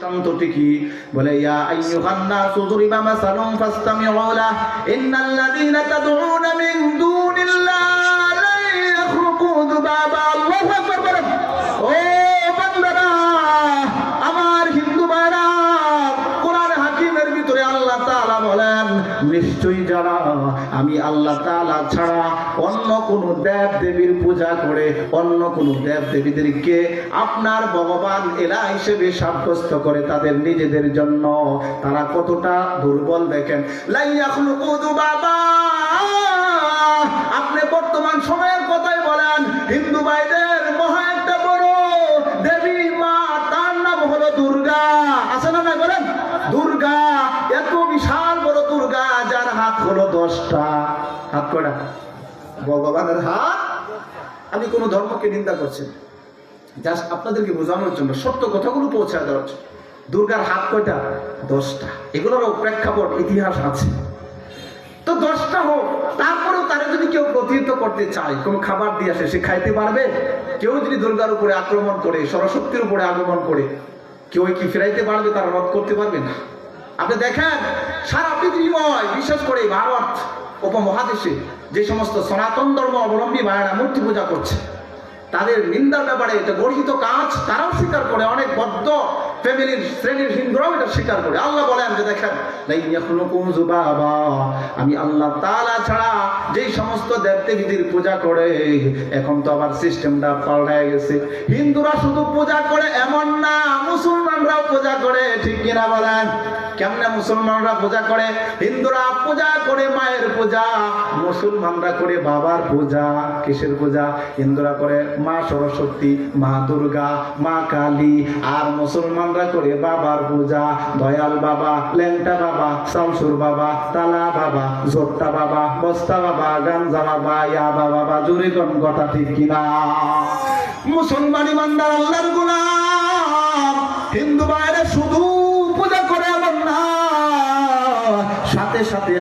দৃষ্টান্তটি কি? বলে ইয়া আইয়ুহান নাসু যুরিবা মাসালুন ফাসতামিউ লাহু ইন্নাল্লাযীনা তাদউনা মিন দুনিল্লাহি লা ইয়াখলুকু যুবাবা। আল্লাহু আকবার বলেন। ও বান্দারা, আমার হিন্দু ভাইরা, কোরআন হাকিমের ভিতরে আল্লাহ তাআলা বলেন, নিশ্চয়ই যারা আমি আল্লাহ তাআলা ছাড়া অন্য কোন দেব দেবীর পূজা করে, অন্য কোন দেব দেবীদেরকে আপনার ভগবান এলা হিসেবে সাব্যস্ত করে তাদের নিজেদের জন্য, তারা কতটা দুর্বল দেখেন। লা ইয়াখলুকু যুবাবা। আপনি বর্তমান সময়ের কথাই বলেন, হিন্দু ভাইদের মহা একটা বড় দেবী মা, তার নাম হলো দুর্গা। আছে না নাই বলেন? দুর্গা, এত বিশাল বড় দুর্গা, যার হাত হলো 10টা। হাত কয়টা? ভগবানের হাত। আমি কোন ধর্মকে নিন্দা করছি না, জাস্ট আপনাদেরকে বোঝানোর জন্য, সত্য কথাগুলো পৌঁছে দেওয়ার জন্য। দুর্গার হাত কয়টা? 10টা। এগুলোরও প্রেক্ষাপট, ইতিহাস আছে। তো 10টা হোক, তারপরেও তারা যদি কেউ প্রতিহত করতে চায়, কোনো খাবার দিয়ে আসে, সে খাইতে পারবে? কেউ যদি দুর্গার উপরে আক্রমণ করে, সরস্বতীর উপরে আক্রমণ করে, কেউ কি ফেরাইতে পারবে? তারা রদ করতে পারবে না। আপনি দেখেন সারা পৃথিবীময়, বিশেষ করে ভারত উপমহাদেশে যে সমস্ত সনাতন ধর্ম অবলম্বী ভাইয়েরা মূর্তি পূজা করছে, তাদের নিন্দার ব্যাপারে এটা গর্হিত কাজ, তারাও স্বীকার করে। অনেক বদ্ধ ফ্যামিলির শ্রেণীর হিন্দুরাও এটা স্বীকার করে। আল্লাহ বলেন যে দেখেন, আমি আল্লাহ তাআলা ছাড়া যেই সমস্ত দেবদেবীদের পূজা করে, এখন তো আবার সিস্টেমটা পাল্টায় গেছে। হিন্দুরা শুধু পূজা করে এমন না, মুসলমানরাও পূজা করে। ঠিক কিনা বলেন? কেমনে মুসলমানরা পূজা করে? হিন্দুরা পূজা করে মায়ের পূজা, মুসলমানরা করে বাবার পূজা। কিসের পূজা? হিন্দুরা করে মা সরস্বতী, মা দুর্গা, মা কালী, আর মুসলমানরা করে বাবার পূজা। দয়াল বাবা, লেংটা বাবা, শামসুর বাবা, তালা বাবা, জোট্টা বাবা, বস্তা বাবা, গাঞ্জা বাবা, ইয়া বাবা। জোরে কোন কথা ঠিক কিনা? মুসলমান ইমানদার আল্লাহর গোলাম, হিন্দু ভাইরা শুধু পূজা করে এমন না, সাথে সাথে